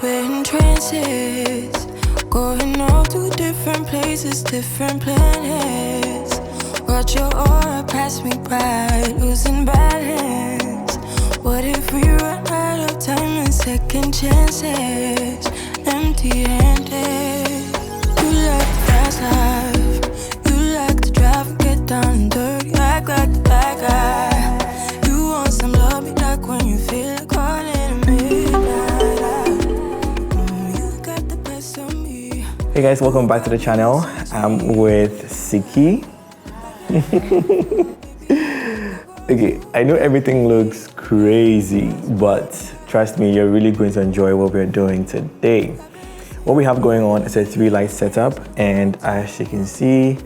We're in trances, going off to different places, different planets. Watch your aura pass me by, losing balance. What if we run out of time and second chances? Empty-handed. You like the fast life, you like to drive and get down and dirty, act like the bad guy. You want some love, be like when you feel like calling at midnight. You got the best of me. Hey guys, welcome back to the channel. I'm with Siki. Okay, I know everything looks crazy, but trust me, you're really going to enjoy what we're doing today. What we have going on is a 3-light setup, and as you can see,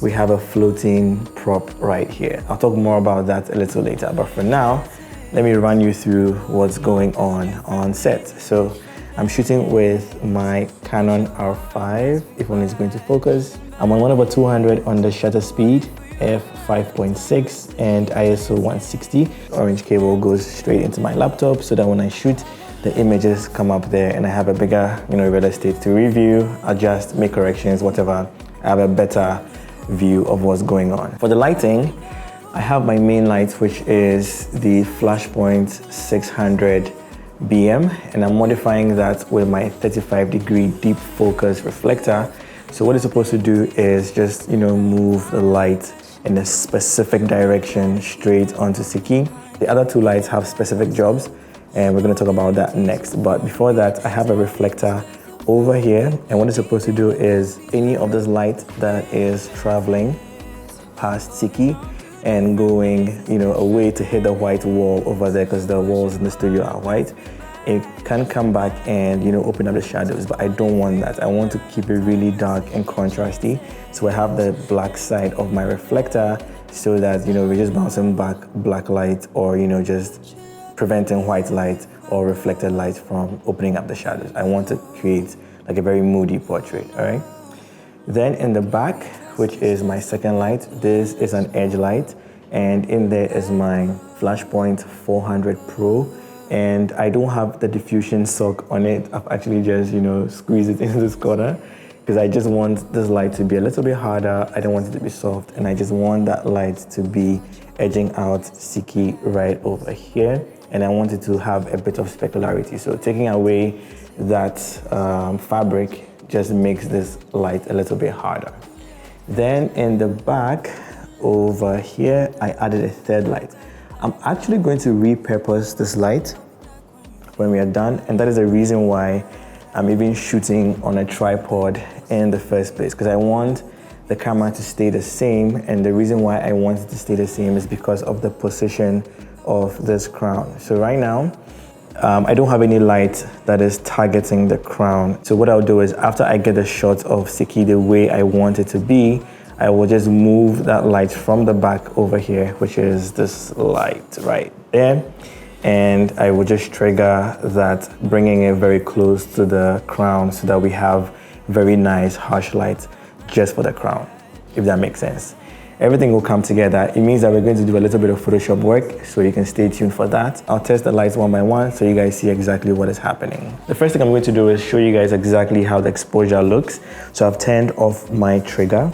we have a floating prop right here. I'll talk more about that a little later, but for now, let me run you through what's going on set. So I'm shooting with my Canon R5, if one is going to focus. I'm on 1/200 on the shutter speed, f5.6 and ISO 160. Orange cable goes straight into my laptop so that when I shoot, the images come up there and I have a bigger, real estate to review, adjust, make corrections, whatever. I have a better view of what's going on. For the lighting, I have my main light, which is the Flashpoint 600 BM, and I'm modifying that with my 35-degree deep focus reflector. So what it's supposed to do is just, move the light in a specific direction straight onto Siki. The other two lights have specific jobs, and we're going to talk about that next. But before that, I have a reflector over here, and what it's supposed to do is any of this light that is traveling past Siki and going, away to hit the white wall over there, because the walls in the studio are white, it can come back and open up the shadows, but I don't want that. I want to keep it really dark and contrasty. So I have the black side of my reflector so that we're just bouncing back black light, or just preventing white light or reflected light from opening up the shadows. I want to create like a very moody portrait. All right. Then in the back, which is my second light, this is an edge light, and in there is my Flashpoint 400 Pro. And I don't have the diffusion sock on it. I've actually just, squeezed it into this corner because I just want this light to be a little bit harder. I don't want it to be soft, and I just want that light to be edging out Siki right over here. And I want it to have a bit of specularity. So taking away that fabric just makes this light a little bit harder. Then in the back over here, I added a third light. I'm actually going to repurpose this light when we are done, and that is the reason why I'm even shooting on a tripod in the first place, because I want the camera to stay the same, and the reason why I want it to stay the same is because of the position of this crown. So right now, I don't have any light that is targeting the crown. So what I'll do is, after I get the shot of Siki the way I want it to be, I will just move that light from the back over here, which is this light right there. And I will just trigger that, bringing it very close to the crown so that we have very nice harsh light just for the crown, if that makes sense. Everything will come together. It means that we're going to do a little bit of Photoshop work, so you can stay tuned for that. I'll test the lights one by one so you guys see exactly what is happening. The first thing I'm going to do is show you guys exactly how the exposure looks. So I've turned off my trigger,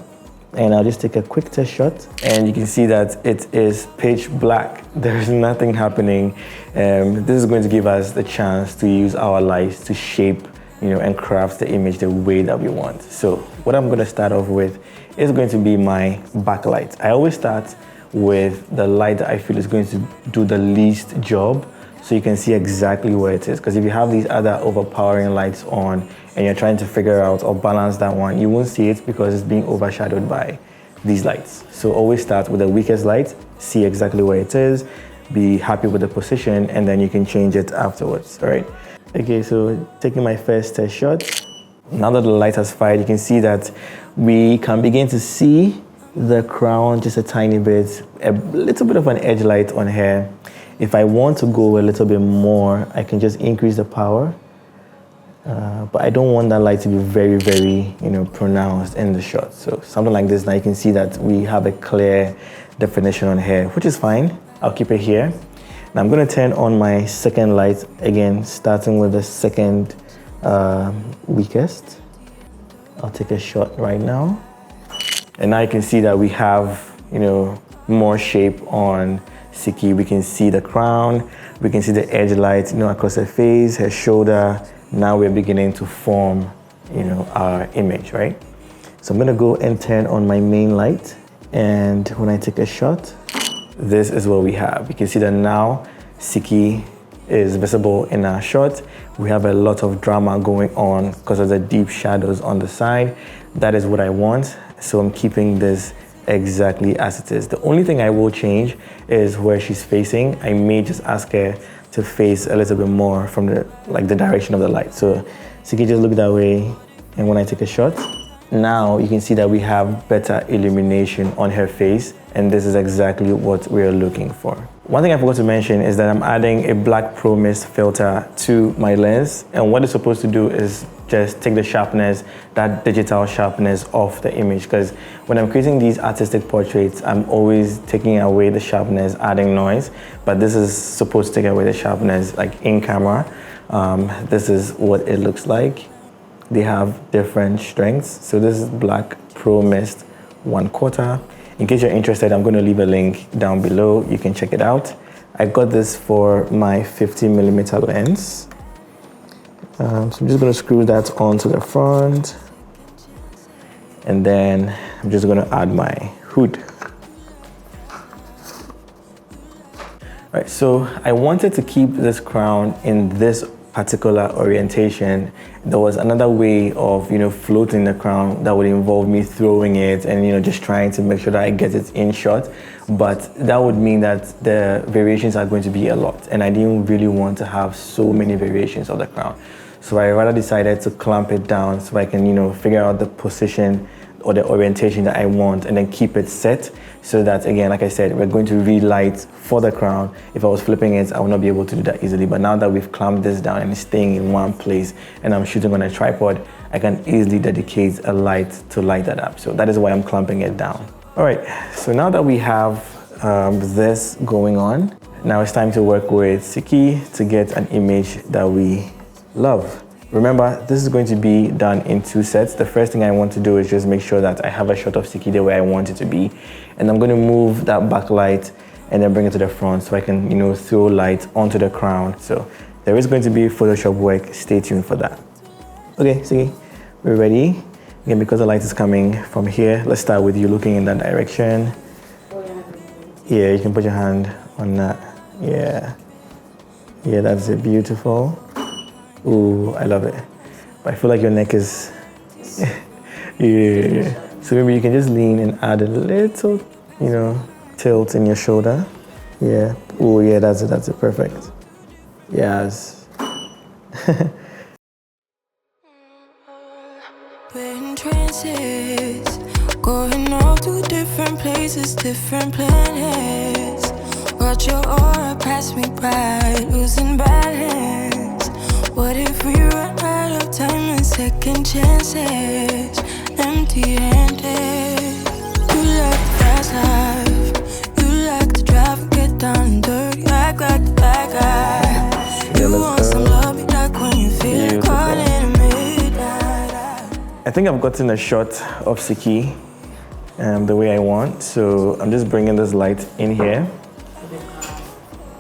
and I'll just take a quick test shot, and you can see that it is pitch black. There's nothing happening. This is going to give us the chance to use our lights to shape, and craft the image the way that we want. So what I'm going to start off with is going to be my backlight. I always start with the light that I feel is going to do the least job, so you can see exactly where it is. Because if you have these other overpowering lights on and you're trying to figure out or balance that one, you won't see it because it's being overshadowed by these lights. So always start with the weakest light, see exactly where it is, be happy with the position, and then you can change it afterwards. All right. Okay, so taking my first test shot. Now that the light has fired, you can see that we can begin to see the crown just a tiny bit, a little bit of an edge light on here. If I want to go a little bit more, I can just increase the power. But I don't want that light to be very, very, pronounced in the shot. So something like this, now you can see that we have a clear definition on here, which is fine. I'll keep it here. Now I'm going to turn on my second light, again, starting with the second weakest. I'll take a shot right now. And now you can see that we have, you know, more shape on Siki. We can see the crown, we can see the edge light, you know, across her face, her shoulder. Now we're beginning to form, you know, our image, right? So I'm gonna go and turn on my main light. And when I take a shot, this is what we have. You can see that now Siki is visible in our shot. We have a lot of drama going on because of the deep shadows on the side. That is what I want. So I'm keeping this exactly as it is. The only thing I will change is where she's facing. I may just ask her to face a little bit more from the direction of the light. So Siki, just look that way. And when I take a shot, now you can see that we have better illumination on her face, and this is exactly what we're looking for. One thing I forgot to mention is that I'm adding a black pro mist filter to my lens, and what it's supposed to do is just take the sharpness, that digital sharpness off the image, because when I'm creating these artistic portraits, I'm always taking away the sharpness, adding noise, but this is supposed to take away the sharpness like in camera. This is what it looks like. They have different strengths. So this is Black Pro Mist 1/4. In case you're interested, I'm going to leave a link down below. You can check it out. I got this for my 50mm lens. So I'm just going to screw that onto the front. And then I'm just going to add my hood. All right, so I wanted to keep this crown in this particular orientation. There was another way of, you know, floating the crown that would involve me throwing it and, you know, just trying to make sure that I get it in shot. But that would mean that the variations are going to be a lot, and I didn't really want to have so many variations of the crown. So I rather decided to clamp it down so I can, you know, figure out the position or the orientation that I want and then keep it set, so that, again, like I said, we're going to relight for the crown. If I was flipping it, I would not be able to do that easily. But now that we've clamped this down and it's staying in one place and I'm shooting on a tripod, I can easily dedicate a light to light that up. So that is why I'm clamping it down. All right, so now that we have this going on, now it's time to work with Siki to get an image that we love. Remember, this is going to be done in 2 sets. The first thing I want to do is just make sure that I have a shot of Siki the way I want it to be. And I'm going to move that backlight and then bring it to the front so I can, you know, throw light onto the crown. So there is going to be Photoshop work. Stay tuned for that. Okay, Siki, we're ready. Again, because the light is coming from here, let's start with you looking in that direction. Yeah, you can put your hand on that. Yeah. Yeah, that's it. Beautiful. Ooh, I love it. But I feel like your neck is, yeah. So maybe you can just lean and add a little, you know, tilt in your shoulder. Yeah. Ooh, yeah, that's it, perfect. Yes. We're in trances, going all to different places, different planets. Watch your aura pass me by, losing balance. What if we run out of time and second chances? Empty-handed. You like the fast life. You like to drive and get down and dirty. Act like the bad guy. You want some love, be like when you feel caught in the midnight. I think I've gotten a shot of Siki the way I want. So I'm just bringing this light in here.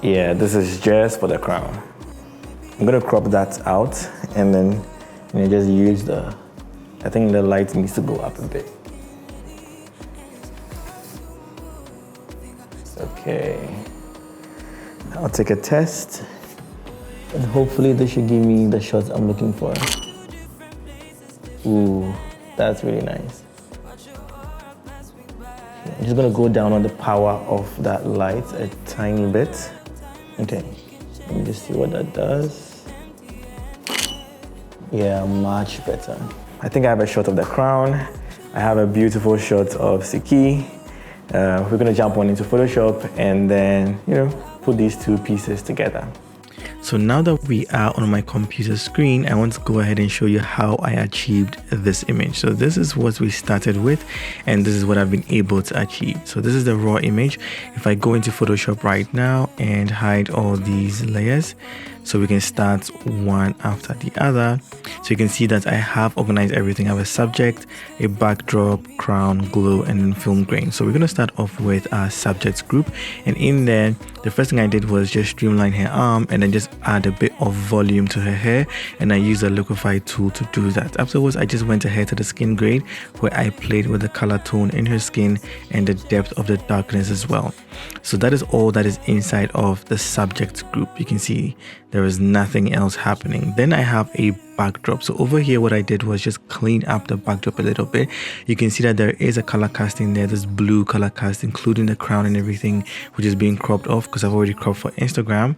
Yeah, this is just for the crown. I'm gonna crop that out and then, you know, just use the, I think the light needs to go up a bit. Okay. I'll take a test and hopefully this should give me the shots I'm looking for. Ooh, that's really nice. I'm just gonna go down on the power of that light a tiny bit. Okay, let me just see what that does. Yeah, much better. I think I have a shot of the crown. I have a beautiful shot of Siki. We're gonna jump on into Photoshop and then, you know, put these 2 pieces together. So now that we are on my computer screen, I want to go ahead and show you how I achieved this image. So this is what we started with, and this is what I've been able to achieve. So this is the raw image. If I go into Photoshop right now and hide all these layers, so we can start one after the other. So you can see that I have organized everything. I have a subject, a backdrop, crown, glow, and then film grain. So we're going to start off with our subjects group, and in there the first thing I did was just streamline her arm and then just add a bit of volume to her hair, and I used a liquify tool to do that. Afterwards I just went ahead to the skin grade where I played with the color tone in her skin and the depth of the darkness as well. So that is all that is inside of the subjects group. You can see there is nothing else happening. Then I have a backdrop. So over here what I did was just clean up the backdrop a little bit. You can see that there is a color cast in there, this blue color cast, including the crown and everything, which is being cropped off because I've already cropped for Instagram.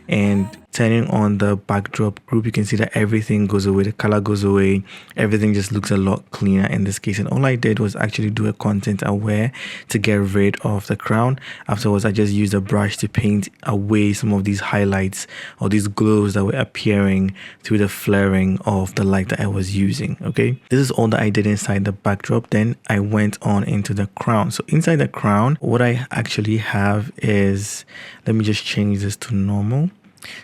And turning on the backdrop group, you can see that everything goes away, the color goes away, everything just looks a lot cleaner in this case. And all I did was actually do a content aware to get rid of the crown. Afterwards I just used a brush to paint away some of these highlights or these glows that were appearing through the flaring of the light that I was using. Okay, this is all that I did inside the backdrop. Then I went on into the crown. So inside the crown, what I actually have is, let me just change this to normal.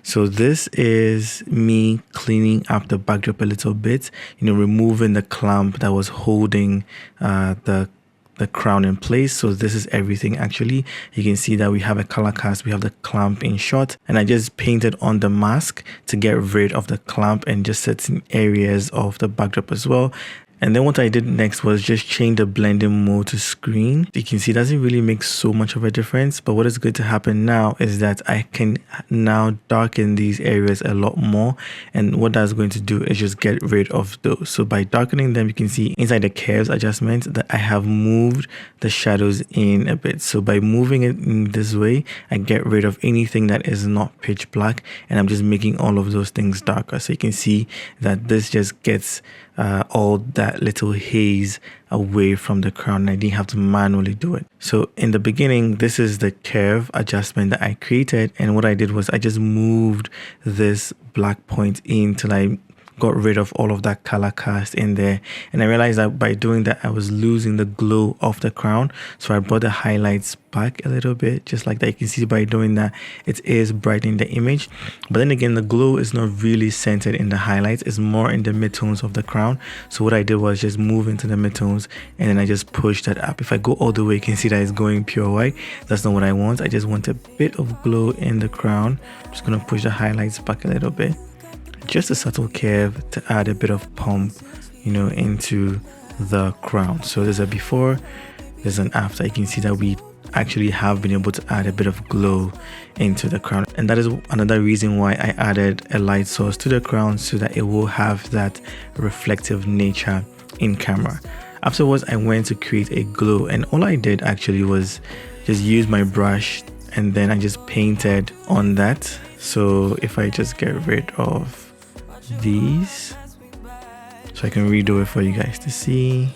So this is me cleaning up the backdrop a little bit, removing the clamp that was holding the crown in place. So this is everything actually. You can see that we have a color cast, we have the clamp in shot, and I just painted on the mask to get rid of the clamp and just certain areas of the backdrop as well. And then what I did next was just change the blending mode to screen. You can see it doesn't really make so much of a difference, but what is going to happen now is that I can now darken these areas a lot more, and what that's going to do is just get rid of those. So by darkening them, you can see inside the curves adjustment that I have moved the shadows in a bit. So by moving it in this way, I get rid of anything that is not pitch black, and I'm just making all of those things darker. So you can see that this just gets all that little haze away from the crown. I didn't have to manually do it. So in the beginning, this is the curve adjustment that I created, and what I did was I just moved this black point in till I got rid of all of that color cast in there. And I realized that by doing that I was losing the glow of the crown, so I brought the highlights back a little bit, just like that. You can see by doing that it is brightening the image, but then again the glow is not really centered in the highlights, it's more in the midtones of the crown. So what I did was just move into the midtones and then I just pushed that up. If I go all the way, you can see that it's going pure white. That's not what I want. I just want a bit of glow in the crown. I'm just gonna push the highlights back a little bit, just a subtle curve to add a bit of pump, into the crown. So there's a before, there's an after. You can see that we actually have been able to add a bit of glow into the crown, and that is another reason why I added a light source to the crown, so that it will have that reflective nature in camera. Afterwards I went to create a glow, and all I did actually was just use my brush and then I just painted on that. So if I just get rid of these, so I can redo it for you guys to see.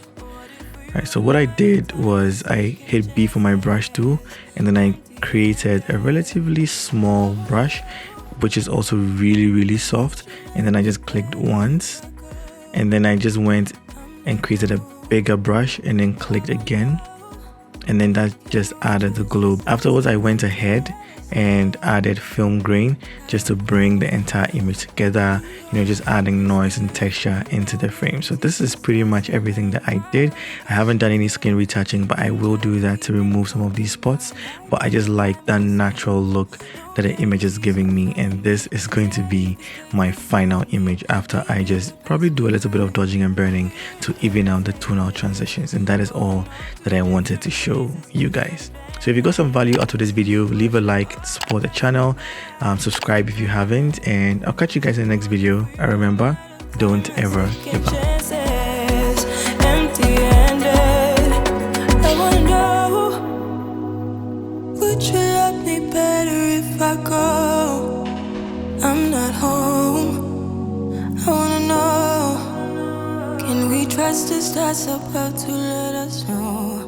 Alright, so what I did was I hit B for my brush tool, and then I created a relatively small brush which is also really soft, and then I just clicked once, and then I just went and created a bigger brush and then clicked again, and then that just added the glow. Afterwards I went ahead and added film grain just to bring the entire image together, just adding noise and texture into the frame. So this is pretty much everything that I did. I haven't done any skin retouching, but I will do that to remove some of these spots. But I just like that natural look that the image is giving me, and this is going to be my final image after I just probably do a little bit of dodging and burning to even out the tonal transitions. And that is all that I wanted to show you guys. So if you got some value out of this video, leave a like, support the channel, subscribe if you haven't, and I'll catch you guys in the next video. And remember, don't ever give up. I'm not home. I wanna know, can we trust the stars about to let us know?